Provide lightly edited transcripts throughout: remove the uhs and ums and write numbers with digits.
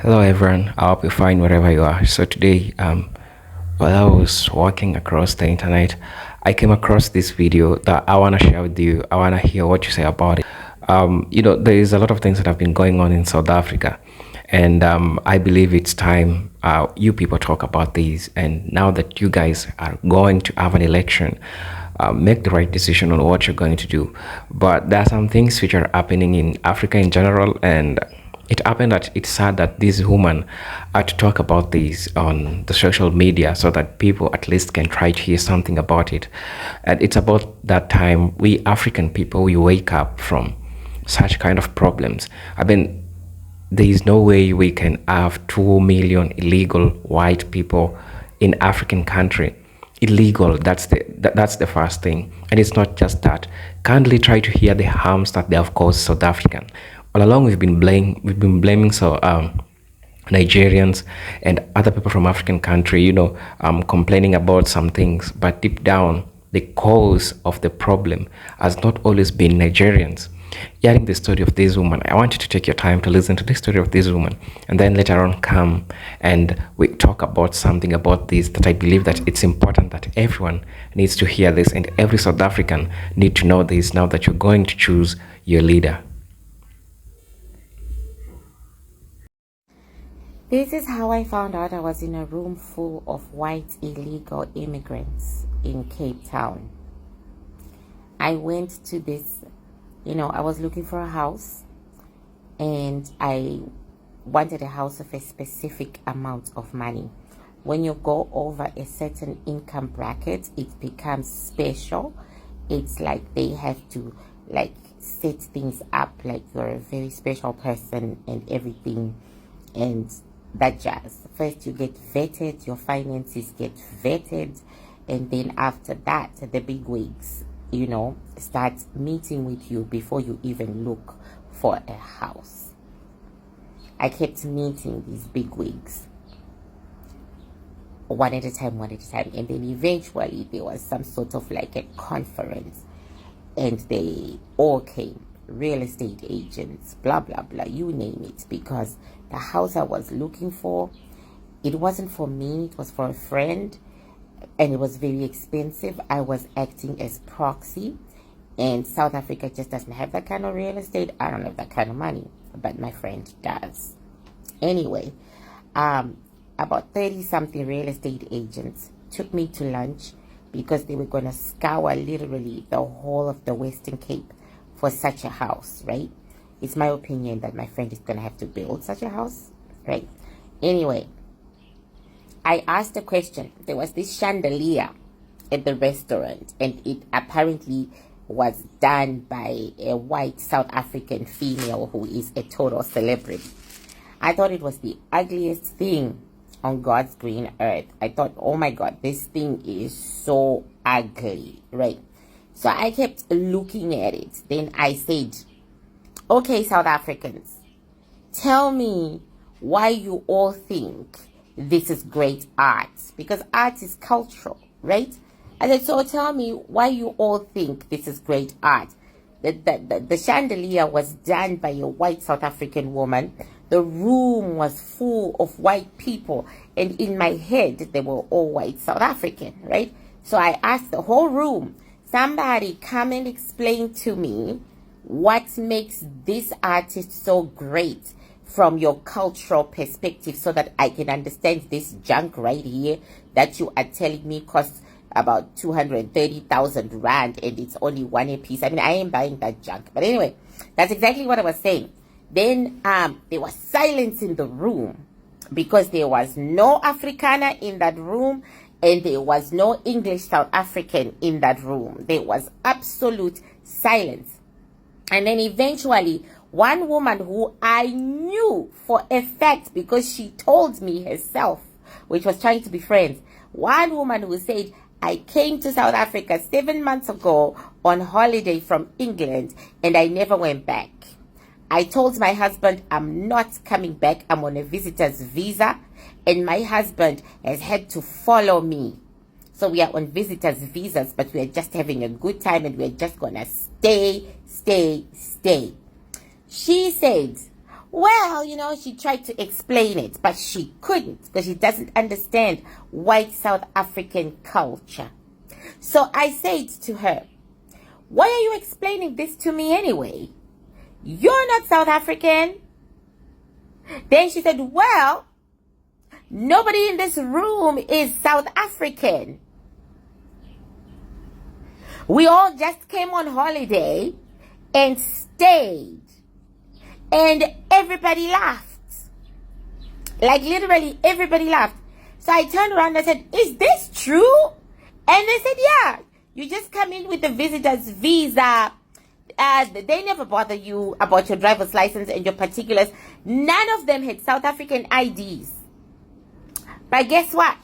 Hello everyone, I hope you're fine wherever you are. So today, while I was walking across the internet, I came across this video that I want to share with you. I want to hear what you say about it. There is a lot of things that have been going on in South Africa, and I believe it's time you people talk about these. And now that you guys are going to have an election, make the right decision on what you're going to do. But there are some things which are happening in Africa in general, and it happened that it's sad that this woman had to talk about this on the social media so that people at least can try to hear something about it. And it's about that time we African people, we wake up from such kind of problems. I mean, there is no way we can have 2 million illegal white people in African country. Illegal, that's the first thing. And it's not just that. Kindly try to hear the harms that they have caused South African. All along we've been blaming Nigerians and other people from African country, complaining about some things, but deep down, the cause of the problem has not always been Nigerians. Hearing the story of this woman, I want you to take your time to listen to the story of this woman, and then later on come and we talk about something about this that I believe that it's important that everyone needs to hear this, and every South African need to know this now that you're going to choose your leader. This is how I found out I was in a room full of white illegal immigrants in Cape Town. I went to this, I was looking for a house, and I wanted a house of a specific amount of money. When you go over a certain income bracket, it becomes special. It's like they have to set things up like you're a very special person and everything, and that jazz. First you get vetted, your finances get vetted, and then after that the big wigs start meeting with you before you even look for a house. I kept meeting these big wigs one at a time, and then eventually there was some sort of like a conference, and they all came, real estate agents, blah blah blah, you name it, because the house I was looking for, it wasn't for me, it was for a friend, and it was very expensive. I was acting as proxy, and South Africa just doesn't have that kind of real estate. I don't have that kind of money, but my friend does. Anyway, about 30 something real estate agents took me to lunch because they were going to scour literally the whole of the Western Cape for such a house, right? It's my opinion that my friend is going to have to build such a house, right? Anyway, I asked a question. There was this chandelier at the restaurant, and it apparently was done by a white South African female who is a total celebrity. I thought it was the ugliest thing on God's green earth. I thought, oh my God, this thing is so ugly, right? So I kept looking at it. Then I said, okay, South Africans, tell me why you all think this is great art. Because art is cultural, right? I said, so tell me why you all think this is great art. The chandelier was done by a white South African woman. The room was full of white people. And in my head, they were all white South African, right? So I asked the whole room, somebody come and explain to me what makes this artist so great from your cultural perspective, so that I can understand this junk right here that you are telling me costs about 230,000 rand and it's only one a piece. I mean, I ain't buying that junk. But anyway, that's exactly what I was saying. Then there was silence in the room because there was no Afrikaner in that room, and there was no English South African in that room. There was absolute silence. And then eventually, one woman who I knew for a fact because she told me herself, which was trying to be friends, one woman who said, I came to South Africa 7 months ago on holiday from England and I never went back. I told my husband I'm not coming back. I'm on a visitor's visa, and my husband has had to follow me. So we are on visitors' visas, but we are just having a good time, and we're just going to stay. She said, Well, she tried to explain it, but she couldn't because she doesn't understand white South African culture. So I said to her, why are you explaining this to me anyway? You're not South African. Then she said, well, nobody in this room is South African. We all just came on holiday and stayed. And everybody laughed. Like literally everybody laughed. So I turned around and I said, is this true? And they said, yeah. You just come in with the visitor's visa. They never bother you about your driver's license and your particulars. None of them had South African IDs. But guess what?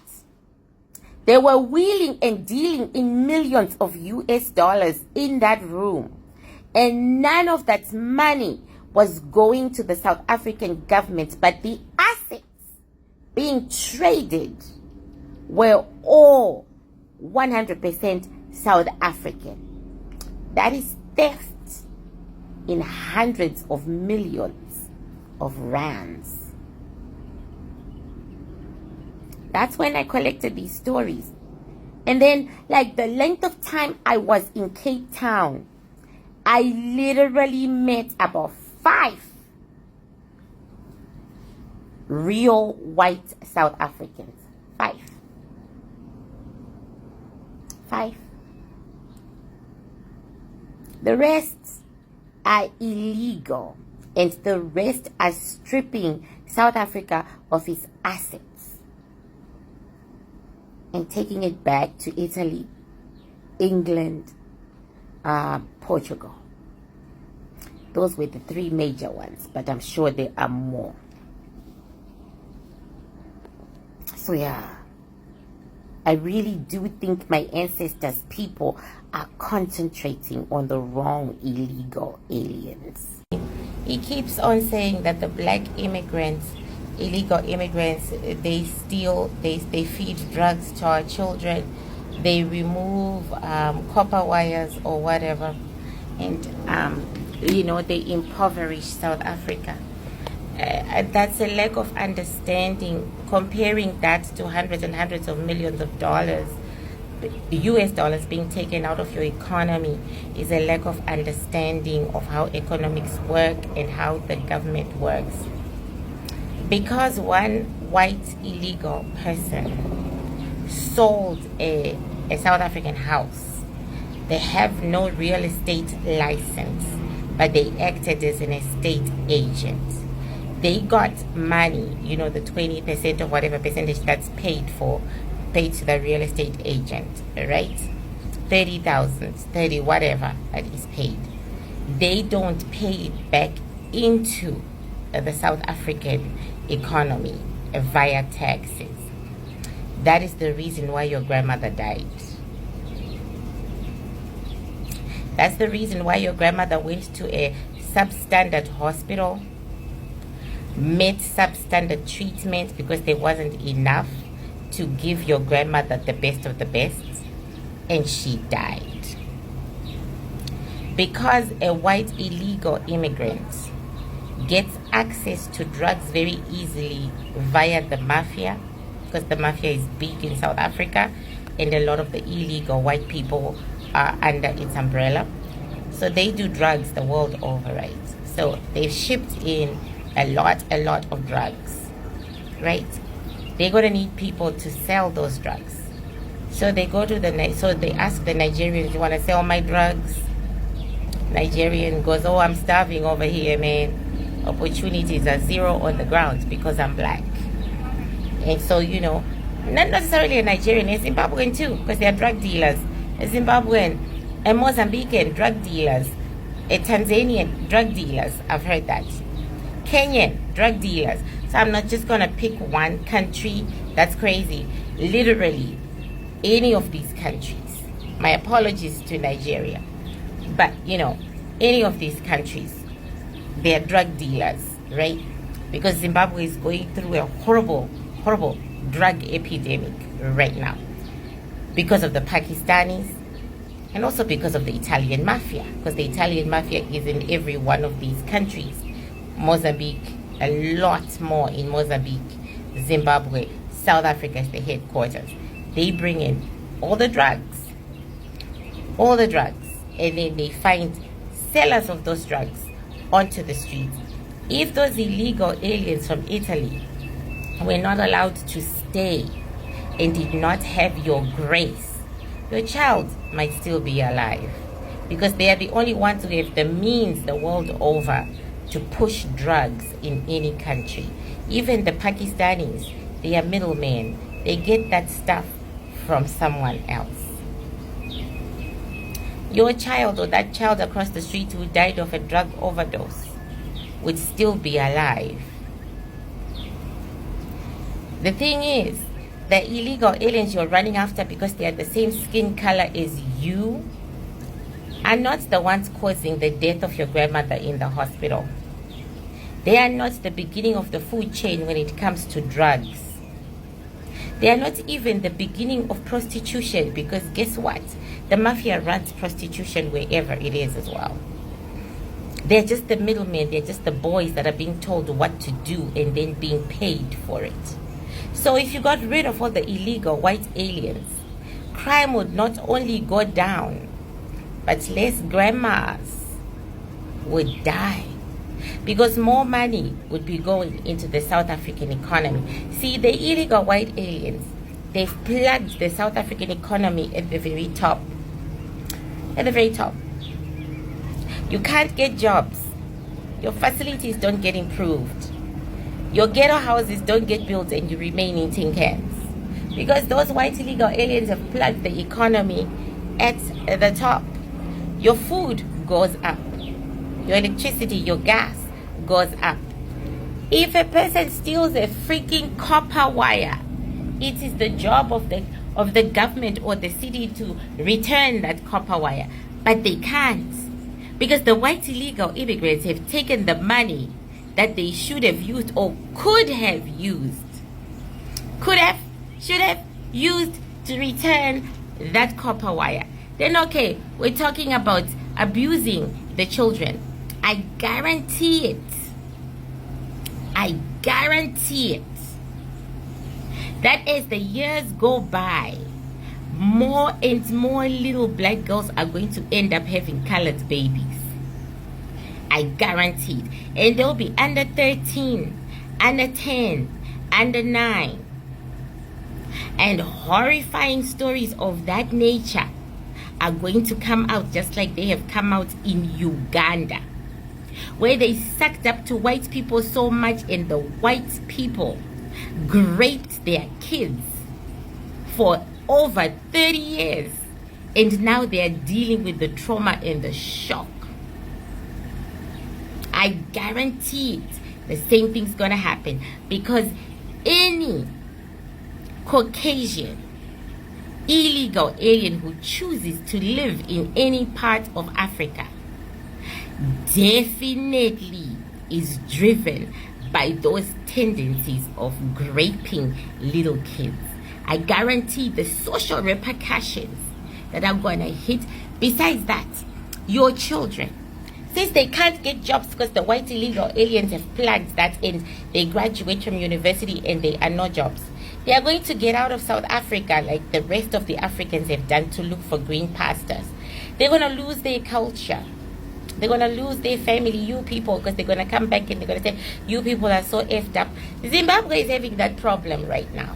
They were wheeling and dealing in millions of US dollars in that room. And none of that money was going to the South African government, but the assets being traded were all 100% South African. That is theft in hundreds of millions of rands. That's when I collected these stories. And then, like, the length of time I was in Cape Town, I literally met about 5 real white South Africans. 5. The rest are illegal, and the rest are stripping South Africa of its assets and taking it back to Italy, England, Portugal. Those were the 3 major ones, but I'm sure there are more. So yeah, I really do think my ancestors' people are concentrating on the wrong illegal aliens. He keeps on saying that the black immigrants, illegal immigrants, they steal, they feed drugs to our children, they remove copper wires or whatever, and they impoverish South Africa. That's a lack of understanding. Comparing that to hundreds and hundreds of millions of dollars, US dollars being taken out of your economy, is a lack of understanding of how economics work and how the government works. Because one white illegal person sold a South African house, they have no real estate license, but they acted as an estate agent. They got money, the 20% or whatever percentage that's paid to the real estate agent, right? 30,000, 30, whatever that is paid. They don't pay it back into the South African economy via taxes. That is the reason why your grandmother died. That's the reason why your grandmother went to a substandard hospital, met substandard treatment because there wasn't enough to give your grandmother the best of the best, and she died. Because a white illegal immigrant gets access to drugs very easily via the mafia, because the mafia is big in South Africa and a lot of the illegal white people are under its umbrella. So they do drugs the world over, right? So they've shipped in a lot of drugs, right? They're going to need people to sell those drugs. So they go to they ask the Nigerians, you want to sell my drugs? Nigerian goes, oh, I'm starving over here, man. Opportunities are zero on the ground because I'm black. And so, not necessarily a Nigerian, a Zimbabwean too, because they are drug dealers. A Zimbabwean, a Mozambican drug dealers, a Tanzanian drug dealers, I've heard that. Kenyan drug dealers. So I'm not just going to pick one country. That's crazy. Literally, any of these countries. My apologies to Nigeria. But, any of these countries, they are drug dealers, right? Because Zimbabwe is going through a horrible drug epidemic right now. Because of the Pakistanis and also because of the Italian mafia. Because the Italian mafia is in every one of these countries. Mozambique, a lot more in Mozambique, Zimbabwe, South Africa is the headquarters. They bring in all the drugs, and then they find sellers of those drugs onto the streets. If those illegal aliens from Italy were not allowed to stay and did not have your grace, your child might still be alive, because they are the only ones who have the means the world over to push drugs in any country. Even the Pakistanis, they are middlemen. They get that stuff from someone else. Your child or that child across the street who died of a drug overdose would still be alive. The thing is, the illegal aliens you're running after because they are the same skin color as you are not the ones causing the death of your grandmother in the hospital. They are not the beginning of the food chain when it comes to drugs. They are not even the beginning of prostitution, because guess what? The mafia runs prostitution wherever it is as well. They're just the middlemen. They're just the boys that are being told what to do and then being paid for it. So if you got rid of all the illegal white aliens, crime would not only go down, but less grandmas would die, because more money would be going into the South African economy. See, the illegal white aliens, they've plugged the South African economy at the very top. At the very top. You can't get jobs. Your facilities don't get improved. Your ghetto houses don't get built, and you remain in tin cans, because those white illegal aliens have plugged the economy at the top. Your food goes up. Your electricity, your gas goes up. If a person steals a freaking copper wire, it is the job of the government or the city to return that copper wire. But they can't, because the white illegal immigrants have taken the money that they should have used or could have used, should have used to return that copper wire. Then okay, we're talking about abusing the children. I guarantee it. I guarantee it. That as the years go by, more and more little black girls are going to end up having colored babies. I guarantee it. And they'll be under 13, under 10, under 9. And horrifying stories of that nature are going to come out, just like they have come out in Uganda, where they sucked up to white people so much, and the white people raped their kids for over 30 years, and now they are dealing with the trauma and the shock. I guarantee it, the same thing's gonna happen, because any Caucasian illegal alien who chooses to live in any part of Africa definitely is driven by those tendencies of raping little kids. I guarantee the social repercussions that are going to hit. Besides that, your children, since they can't get jobs because the white illegal aliens have plugged that in, they graduate from university and they are no jobs. They are going to get out of South Africa like the rest of the Africans have done to look for green pastures. They're going to lose their culture. They're going to lose their family, you people, because they're going to come back and they're going to say, you people are so effed up. Zimbabwe is having that problem right now.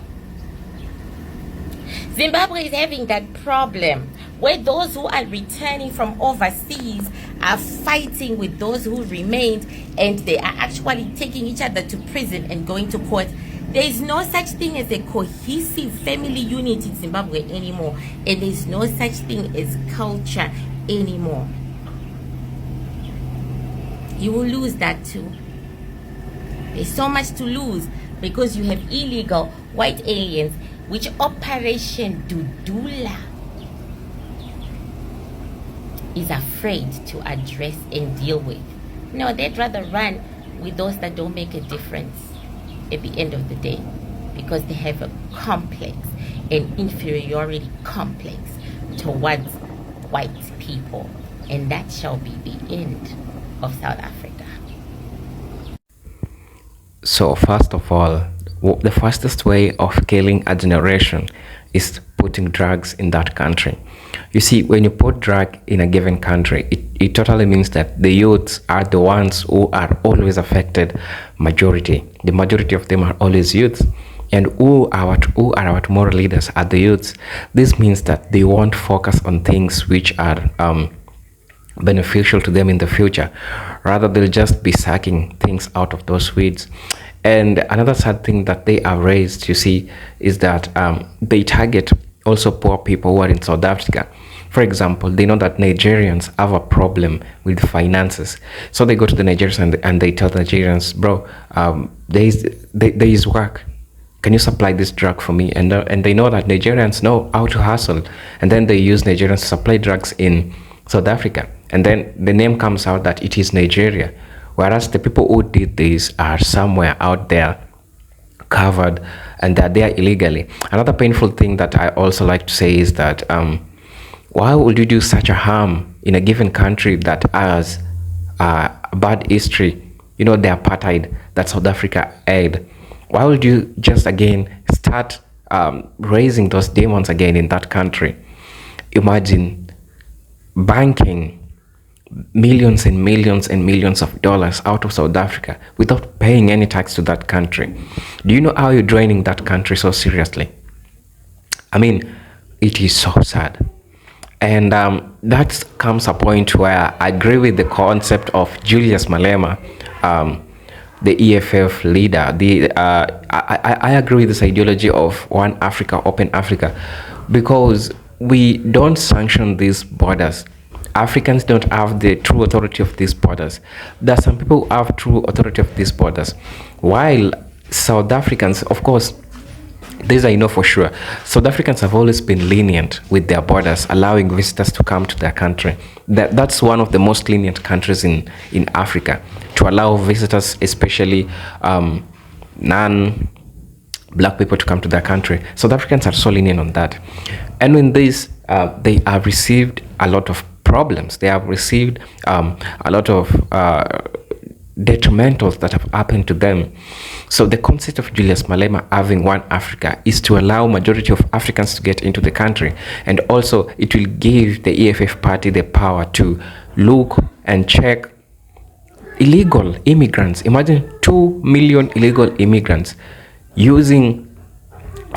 Zimbabwe is having that problem where those who are returning from overseas are fighting with those who remained, and they are actually taking each other to prison and going to court. There is no such thing as a cohesive family unit in Zimbabwe anymore, and there is no such thing as culture anymore. You will lose that too. There's so much to lose because you have illegal white aliens, which Operation Dudula is afraid to address and deal with. No, they'd rather run with those that don't make a difference at the end of the day, because they have a complex, an inferiority complex towards white people, and that shall be the end of South Africa. So first of all, the fastest way of killing a generation is putting drugs in that country. You see, when you put drug in a given country, it totally means that the youths are the ones who are always affected. Majority, the majority of them are always youths, and who are our tomorrow leaders are the youths. This means that they won't focus on things which are beneficial to them in the future. Rather, they'll just be sucking things out of those weeds. And another sad thing that they have raised, you see, is that they target also poor people who are in South Africa. For example, they know that Nigerians have a problem with finances. So they go to the Nigerians and they tell the Nigerians, bro, there is work. Can you supply this drug for me? And they know that Nigerians know how to hustle. And then they use Nigerians to supply drugs in South Africa. And then the name comes out that it is Nigeria. Whereas the people who did this are somewhere out there covered and they're there illegally. Another painful thing that I also like to say is that why would you do such a harm in a given country that has a bad history? You know, the apartheid that South Africa had. Why would you just again start raising those demons again in that country? Imagine banking millions and millions and millions of dollars out of South Africa without paying any tax to that country. Do you know how you're draining that country so seriously? I mean, it is so sad. And that comes a point where I agree with the concept of Julius Malema, the EFF leader. I agree with this ideology of one Africa, open Africa, because we don't sanction these borders. Africans don't have the true authority of these borders. There are some people who have true authority of these borders, while South Africans, of course, this I know for sure, South Africans have always been lenient with their borders, allowing visitors to come to their country. That's one of the most lenient countries in Africa, to allow visitors, especially non-black people, to come to their country. South Africans are so lenient on that. And in this, they have received a lot of problems. They have received a lot of detrimentals that have happened to them. So the concept of Julius Malema having one Africa is to allow majority of Africans to get into the country, and also it will give the EFF party the power to look and check illegal immigrants. Imagine 2 million illegal immigrants using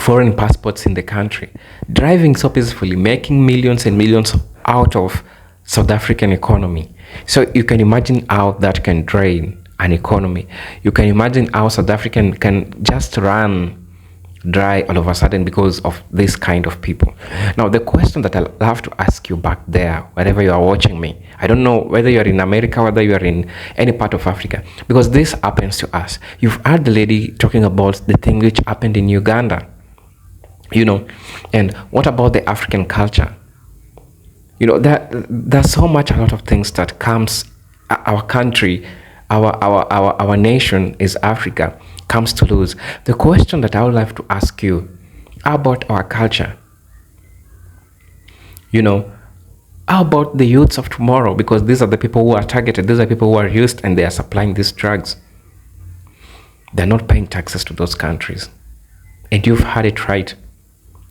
foreign passports in the country, driving so peacefully, making millions and millions out of South African economy. So you can imagine how that can drain an economy. You can imagine how South African can just run dry all of a sudden because of this kind of people. Now, the question that I'll have to ask you back there, wherever you are watching me, I don't know whether you're in America, whether you are in any part of Africa, because this happens to us. You've heard the lady talking about the thing which happened in Uganda, you know, and what about the African culture? You know, there's so much, a lot of things that comes, our country, our nation is Africa, comes to lose. The question that I would like to ask you, how about our culture? You know, how about the youths of tomorrow? Because these are the people who are targeted. These are people who are used and they are supplying these drugs. They're not paying taxes to those countries. And you've had it right.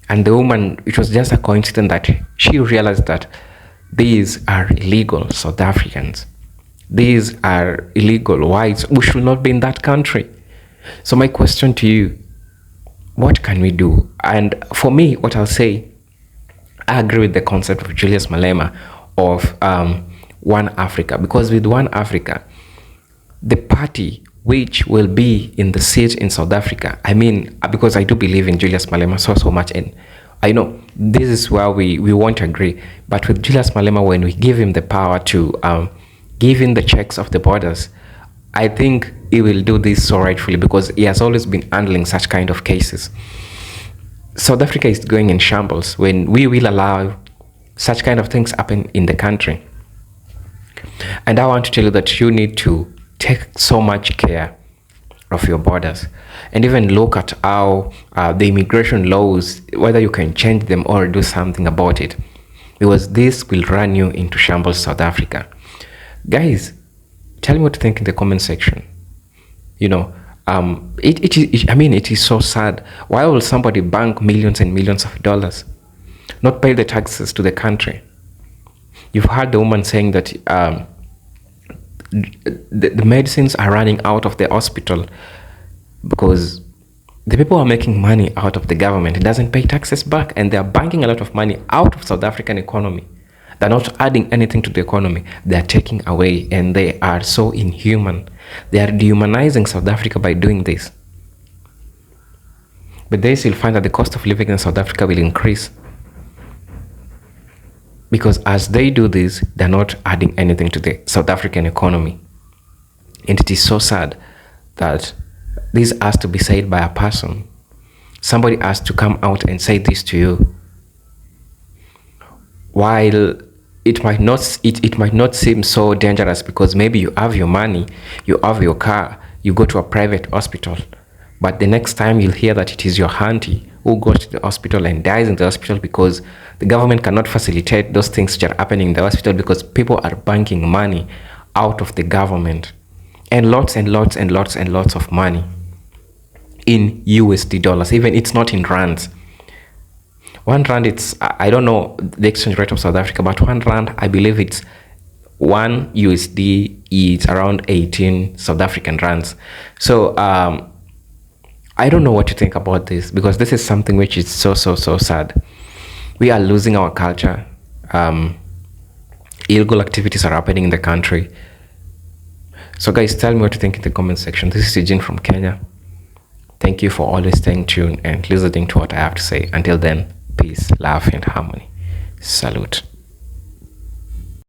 And the woman, it was just a coincidence that she realized that these are illegal South Africans. These are illegal whites who should not be in that country. So my question to you, what can we do? And for me, what I'll say, I agree with the concept of Julius Malema of One Africa, because with One Africa, the party which will be in the seat in South Africa, I mean, because I do believe in Julius Malema so much, and I know this is where we won't agree, but with Julius Malema, when we give him the power to give in the checks of the borders, I think he will do this so rightfully, because he has always been handling such kind of cases. South Africa is going in shambles when we will allow such kind of things happen in the country. And I want to tell you that you need to take so much care of your borders, and even look at how the immigration laws, whether you can change them or do something about it, because this will run you into shambles, South Africa. Guys, tell me what you think in the comment section. You know, I mean, it is so sad. Why will somebody bank millions and millions of dollars, not pay the taxes to the country? You've heard the woman saying that the medicines are running out of the hospital because the people are making money out of the government. It doesn't pay taxes back, and they are banking a lot of money out of South African economy. They're not adding anything to the economy. They're taking away, and they are so inhuman. They are dehumanizing South Africa by doing this. But they still find that the cost of living in South Africa will increase. Because as they do this, they're not adding anything to the South African economy. And it is so sad that this has to be said by a person. Somebody has to come out and say this to you. While it might not seem so dangerous, because maybe you have your money, you have your car, you go to a private hospital, but the next time you'll hear that it is your auntie who goes to the hospital and dies in the hospital because the government cannot facilitate those things which are happening in the hospital because people are banking money out of the government, and lots and lots and lots and lots of money in USD dollars. Even it's not in rands. 1 rand, it's, I don't know the exchange rate of South Africa, but 1 rand, I believe it's 1 USD is around 18 South African rands. So I don't know what to think about this, because this is something which is so sad. We are losing our culture. Illegal activities are happening in the country. So guys, tell me what you think in the comment section. This is Eugene from Kenya. Thank you for always staying tuned and listening to what I have to say. Until then, peace, love, and harmony. Salute.